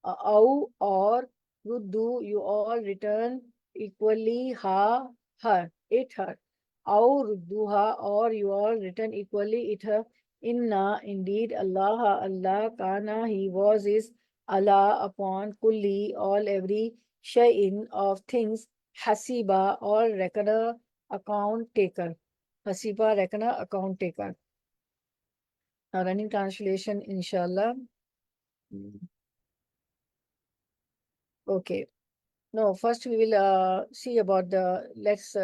Speaker 1: or ruddu, you all return equally her, it her. Aw rudduha, or you all return equally it her. Inna, indeed, Allah, kana, he was, is, Allah, upon, kulli, all, every, shay'in, of things, hasiba, all, reckoner, account taker. Hasiba, reckoner, account taker. Now, running translation, inshallah. Okay. No, first we will see about let's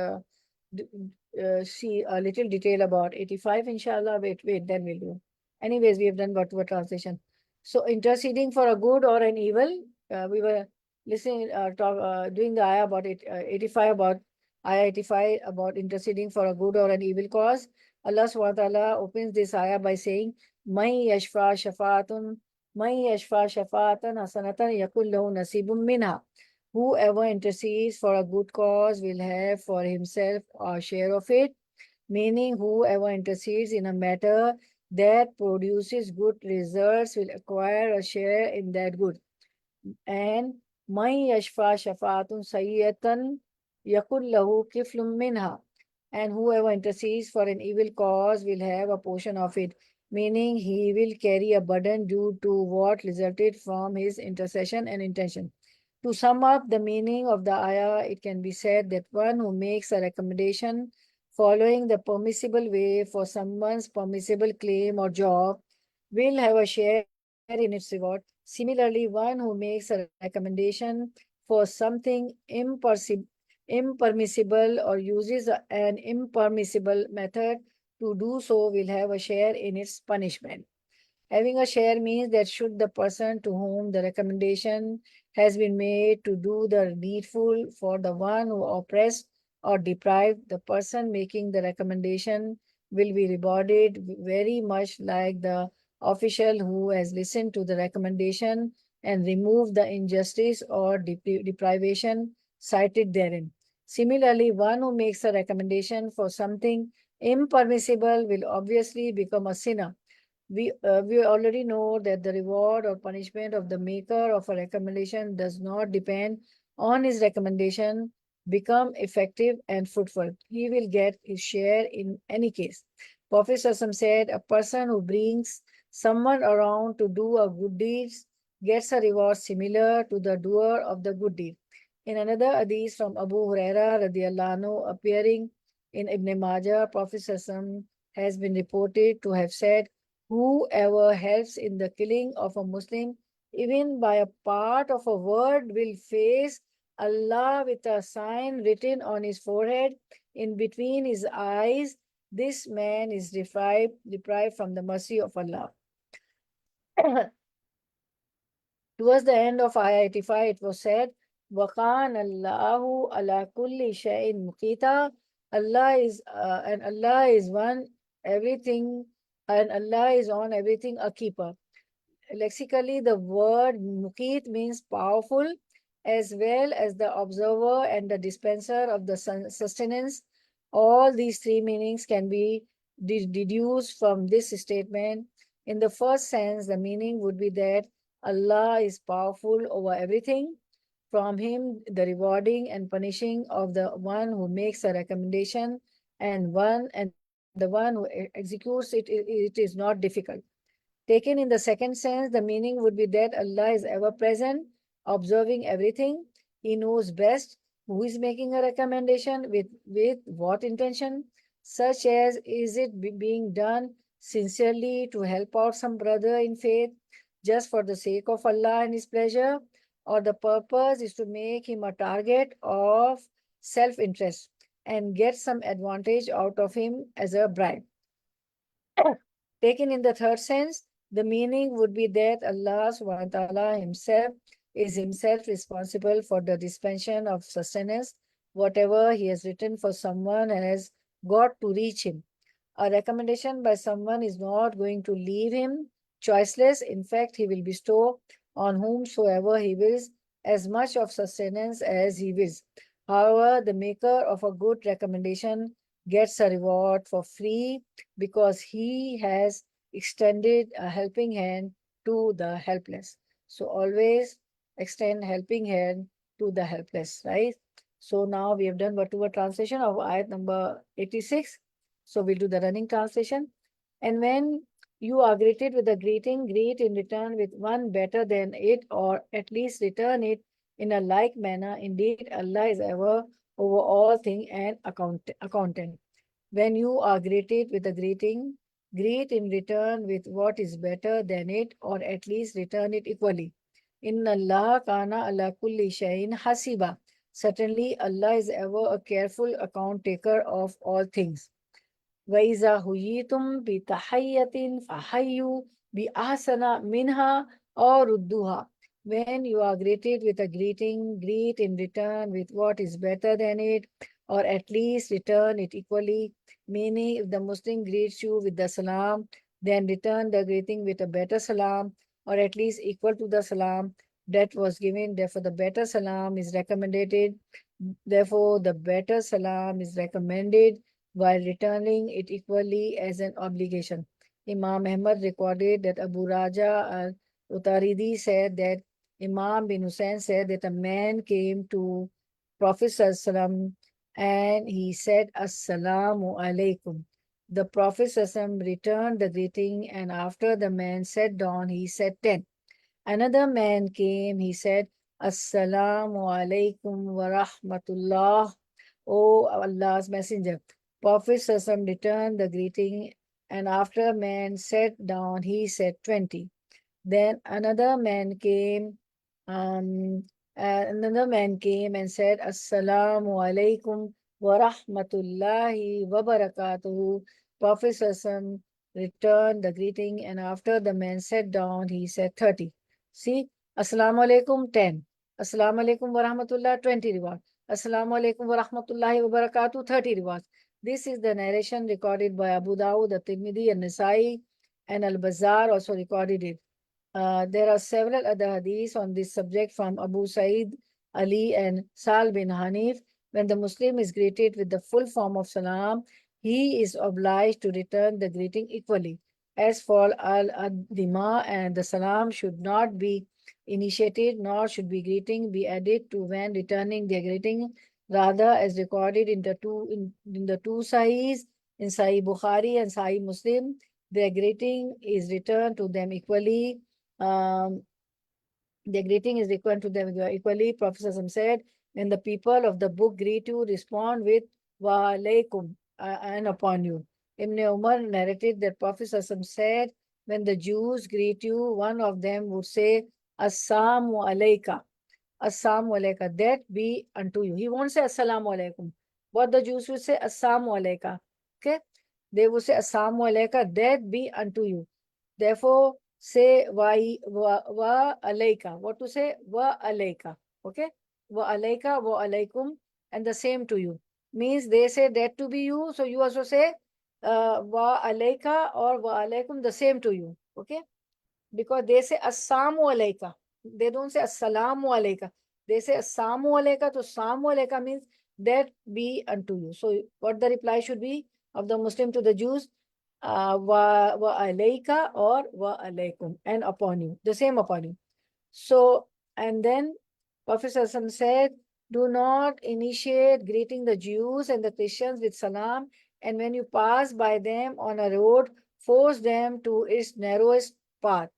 Speaker 1: see a little detail about 85, inshallah. Wait, then we'll do. Anyways, we have done word translation. So, interceding for a good or an evil, we were listening, doing the ayah about it, 85 about ayah 85 about interceding for a good or an evil cause. Allah subhanahu wa ta'ala opens this ayah by saying, May yashfa shafaatun, May yashfa shafaatan hasanatan yakul lahu nasibun minha. Whoever intercedes for a good cause will have for himself a share of it, meaning whoever intercedes in a matter that produces good results will acquire a share in that good. And man yashfa shafaatun sayyatan yakul lahu kiflum minha. And whoever intercedes for an evil cause will have a portion of it, meaning he will carry a burden due to what resulted from his intercession and intention. To sum up the meaning of the ayah, it can be said that one who makes a recommendation following the permissible way for someone's permissible claim or job will have a share in its reward. Similarly, one who makes a recommendation for something impermissible or uses an impermissible method to do so will have a share in its punishment. Having a share means that should the person to whom the recommendation has been made to do the needful for the one who oppressed or deprived, the person making the recommendation will be rewarded very much like the official who has listened to the recommendation and removed the injustice or deprivation cited therein. Similarly, one who makes a recommendation for something impermissible will obviously become a sinner. We already know that the reward or punishment of the maker of a recommendation does not depend on his recommendation become effective and fruitful. He will get his share in any case. Prophet Sassam said, a person who brings someone around to do a good deed gets a reward similar to the doer of the good deed. In another hadith from Abu Huraira radiallahu anhu, appearing in Ibn Majah, Prophet Sassam has been reported to have said, whoever helps in the killing of a Muslim, even by a part of a word, will face Allah with a sign written on his forehead in between his eyes. This man is deprived from the mercy of Allah. Towards the end of Ayah 85, it was said, وَقَانَ اللَّهُ عَلَى كُلِّ شَيْءٍ مُقِيتًا. Allah is one everything, and Allah is on everything a keeper. Lexically, the word Muqit means powerful, as well as the observer and the dispenser of the sustenance. All these three meanings can be deduced from this statement. In the first sense, the meaning would be that Allah is powerful over everything. From him, the rewarding and punishing of the one who makes a recommendation and the one who executes it, it is not difficult. Taken in the second sense, the meaning would be that Allah is ever present, observing everything. He knows best who is making a recommendation with what intention, such as is it being done sincerely to help out some brother in faith just for the sake of Allah and His pleasure, or the purpose is to make him a target of self-interest and get some advantage out of him as a bribe. Taken in the third sense, the meaning would be that Allah subhanahu wa ta'ala himself is himself responsible for the dispensation of sustenance. Whatever he has written for someone and has got to reach him. A recommendation by someone is not going to leave him choiceless. In fact, he will bestow on whomsoever he wills as much of sustenance as he wills. However, the maker of a good recommendation gets a reward for free because he has extended a helping hand to the helpless. So always extend helping hand to the helpless, right? So now we have done word-to-word translation of ayat number 86. So we'll do the running translation. And when you are greeted with a greeting, greet in return with one better than it, or at least return it in a like manner. Indeed, Allah is ever over all things and accountant. When you are greeted with a greeting, greet in return with what is better than it, or at least return it equally. Inna Allah kana ala kulli shayin hasiba. Certainly, Allah is ever a careful account taker of all things. وَإِذَا هُيِّتُمْ بِتَحِيَّةٍ فَحَيُّوا بِأَحْسَنَ مِنْهَا أَوْ رُدُّوهَا. When you are greeted with a greeting, greet in return with what is better than it, or at least return it equally. Meaning, if the Muslim greets you with the salam, then return the greeting with a better salam, or at least equal to the salam that was given. Therefore, the better salam is recommended. Therefore, the better salam is recommended while returning it equally as an obligation. Imam Ahmad recorded that Abu Raja al-Utaridi said that Imam bin Hussein said that a man came to Prophet ﷺ and he said, Assalamu alaikum. The Prophet ﷺ returned the greeting, and after the man sat down, he said 10. Another man came, he said, Assalamu alaikum wa rahmatullah. O Allah's Messenger. Prophet Sassam returned the greeting, and after a man sat down, he said 20. Then another man came and said, Assalamu alaikum wa rahmatullahi wa barakatuhu. Prophet Sassam returned the greeting, and after the man sat down, he said 30. See, Assalamu alaikum 10. Assalamu alaikum wa rahmatullah 20 reward. Assalamu alaikum wa rahmatullahi wa barakatuh 30 rewards. This is the narration recorded by Abu Dawud, At-Tirmidhi, and Nasai, and Al-Bazzar also recorded it. There are several other hadiths on this subject from Abu Sa'id, Ali, and Sal bin Hanif. When the Muslim is greeted with the full form of salam, he is obliged to return the greeting equally. As for al-adima, and the salam should not be initiated, nor should be greeting be added to when returning their greeting. Rather, as recorded in the two Sahihs, in Sahih Bukhari and Sahih Muslim, their greeting is returned to them equally. Their greeting is equal to them equally. Prophet Sallallahu said, when the people of the book greet you, respond with wa alaykum, and upon you. Ibn Umar narrated that Prophet Sallallahu said, when the Jews greet you, one of them would say, Assalamu alayka. Assalamu alayka, that be unto you. He won't say Assalamu alaikum. What the Jews will say, Assalamu alayka. Okay? They will say Assalamu alayka, that be unto you. Therefore, say wa alayka. What to say? Wa alayka. Okay? Wa alayka, wa alaykum, and the same to you. Means they say that to be you, so you also say wa alayka or wa alaykum, the same to you. Okay? Because they say Assalamu alayka. They don't say Assalamu alayka. They say Assalamu alayka. So Assalamu alayka means that be unto you. So what the reply should be of the Muslim to the Jews? Wa alayka or wa alaykum, and upon you, the same upon you. So, and then Prophet Sallallahu said, do not initiate greeting the Jews and the Christians with salam, and when you pass by them on a road, force them to its narrowest path.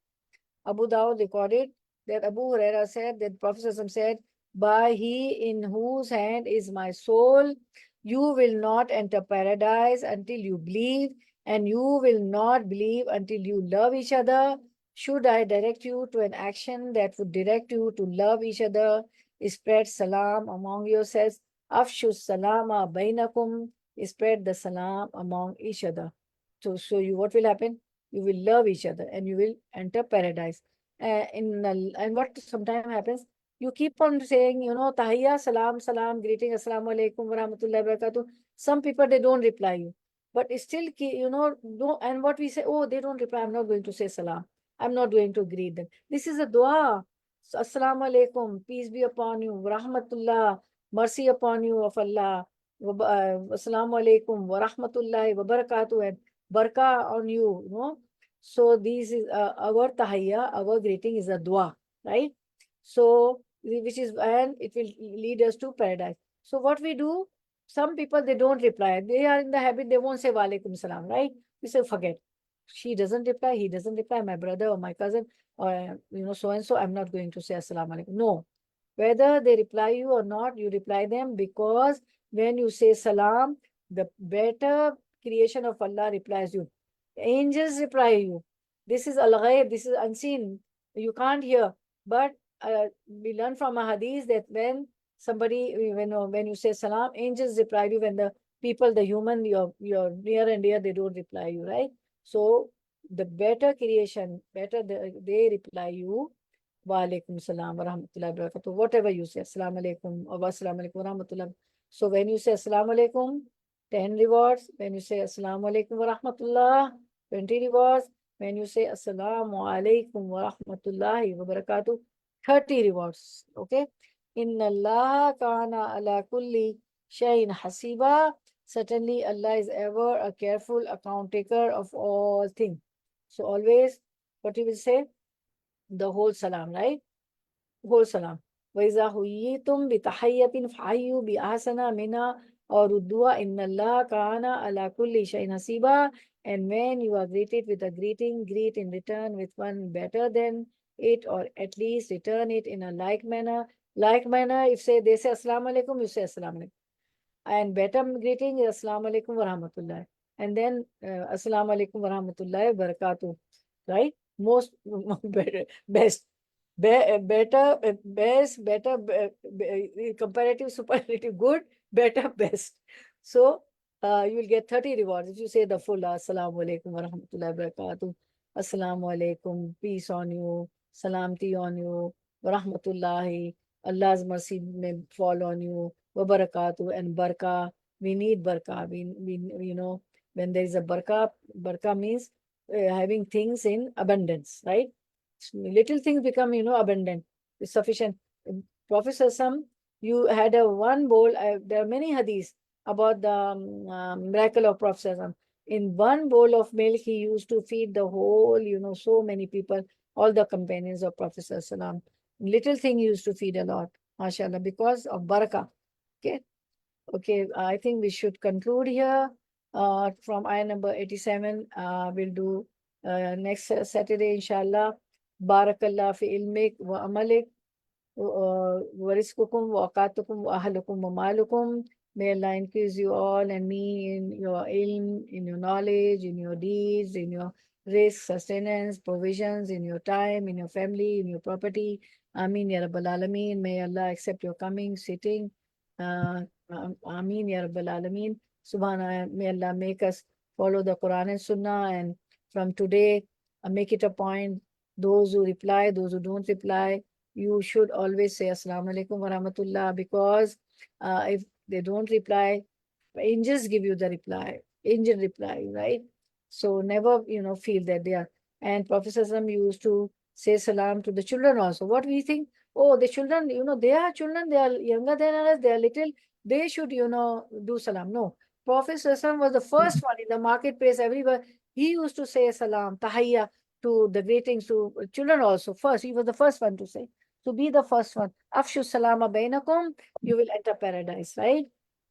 Speaker 1: Abu Dawud recorded that Abu Huraira said that Prophet Sallallahu said, by he in whose hand is my soul, you will not enter paradise until you believe, and you will not believe until you love each other. Should I direct you to an action that would direct you to love each other? Spread salam among yourselves. Afshu salama bainakum. Spread the salam among each other. So what will happen? You will love each other and you will enter paradise. And what sometimes happens, you keep on saying, tahiyya, salam, salam, greeting, assalamu alaikum wa rahmatullahi wa barakatuh. Some people, they don't reply you. But still, no, and what we say, oh, they don't reply, I'm not going to say salam. I'm not going to greet them. This is a dua. So, assalamu alaikum, peace be upon you, wa rahmatullah, mercy upon you of Allah. Assalamu alaikum wa rahmatullahi wa barakatuh, and barakah on you, So this is our tahiyya, our greeting is a dua, right? So which is, and it will lead us to paradise. So what we do, some people, they don't reply. They are in the habit, they won't say wa alaikum salam, right? We say forget. She doesn't reply, he doesn't reply, my brother or my cousin or so and so, I'm not going to say assalamu alaikum. No. Whether they reply you or not, you reply them, because when you say salam, the better creation of Allah replies you. Angels reply you. This is al-ghaib, this is unseen. You can't hear. But we learn from a hadith that when somebody, when you say salam, angels reply you. When the people, the human, your near and dear, they don't reply you, right? So the better creation, better they reply you. Wa alaikum salam wa rahmatullahi wa barakatuh. Whatever you say, assalamu alaikum or assalamu alaikum wa rahmatullah. So when you say assalamu alaikum, 10 rewards. When you say assalamu alaikum wa rahmatullah, 20 rewards. When you say assalamu alaikum wa rahmatullahi wa barakatuh, 30 rewards. Okay. Inna Allah kana ala kulli shayin hasiba. Certainly Allah is ever a careful account taker of all things. So always, what you will say? The whole salam, right? Whole salam. وَإِذَا حُيِّيتُمْ بِتَحِيَّةٍ فَحَيُّوا بِأَحْسَنَ مِنْهَا أَوْ رُدُّوهَا إِنَّ اللَّهَ كَانَ عَلَى كُلِّ شَيْءٍ حَسِيبًا. And when you are greeted with a greeting, greet in return with one better than it, or at least return it in a like manner. Like manner, if they say Assalamu alaikum, you say Assalamu alaikum. And better greeting is Assalamu alaikum wa rahmatullah. And then Assalamu alaikum wa rahmatullahi wa barakatuh. Right? Most better, best. Better, best, better, comparative, superlative, good, better, best. So you will get 30 rewards if you say the full Assalamu alaikum wa rahmatullahi wa barakatuh. Assalamu alaikum, peace on you, salamti on you, wa rahmatullahi, Allah's mercy may fall on you, wa barakatuh, and barakah. We need barakah. When there is a barakah, barakah means having things in abundance, right? Little things become, abundant, sufficient. Prophet Sassam, you had a one bowl. There are many hadiths about the miracle of Prophet Sassam. In one bowl of milk, he used to feed the whole, so many people, all the companions of Prophet Sassam. Little thing he used to feed a lot, mashallah, because of barakah. Okay. Okay, I think we should conclude here. From ayah number 87, we'll do next Saturday, inshallah. Barakallah fi ilmik wa amalik wa rizqukum wa awqatukum wa ahlukum wa malukum. May Allah increase you all and me in your ilm, in your knowledge, in your deeds, in your risk, sustenance, provisions, in your time, in your family, in your property. Ameen ya Rabbal Alameen. May Allah accept your coming, sitting. Ameen ya Rabbal Alameen. Subhana, may Allah make us follow the Quran and Sunnah, and from today, make it a point. Those who reply, those who don't reply, you should always say Assalamu alaikum wa rahmatullah, because if they don't reply, angels give you the reply. Angel reply, right? So never, feel that they are. And Prophet Sallam used to say salam to the children also. What we think? Oh, the children, they are children, they are younger than us, they are little, they should, do salam. No. Prophet Sallam was the first one in the marketplace, everywhere. He used to say salam, tahiyya, to the greetings to children also. First, he was the first one to say. To be the first one. Afshu salama bainakum, you will enter paradise, right?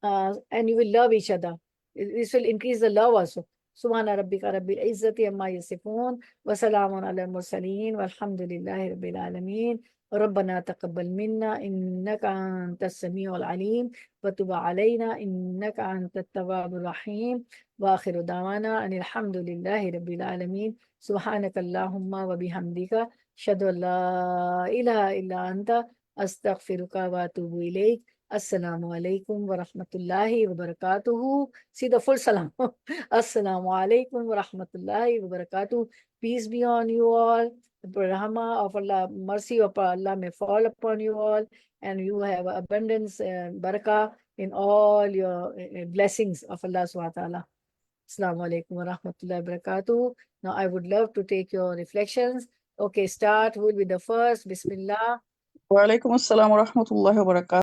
Speaker 1: And you will love each other. This will increase the love also. Subhana rabbika rabbil izzati amma yasifun wa salamun ala mursaleen walhamdulillahi rabbil alameen. ربنا تقبل منا إنك أنت السميع العليم وتب علينا إنك أنت التواب الرحيم وآخر دعوانا أن الحمد لله رب العالمين سبحانك اللهم وبحمدك أشهد أن لا إله إلا أنت أستغفرك وأتوب إليك. Assalamu alaikum wa rahmatullahi wa barakatuhu. See the full salam. Assalamu alaikum wa rahmatullahi wa barakatuhu. peace be on you all. The rahmah of Allah, mercy of Allah may fall upon you all, and you have abundance and barakah in all your blessings of Allah subhanahu wa ta'ala. Assalamu alaikum wa rahmatullahi wa barakatuh. Now I would love to take your reflections. Okay, start. Who will be the first? Bismillah.
Speaker 2: Wa alaikum assalam wa rahmatullahi wa barakatuh.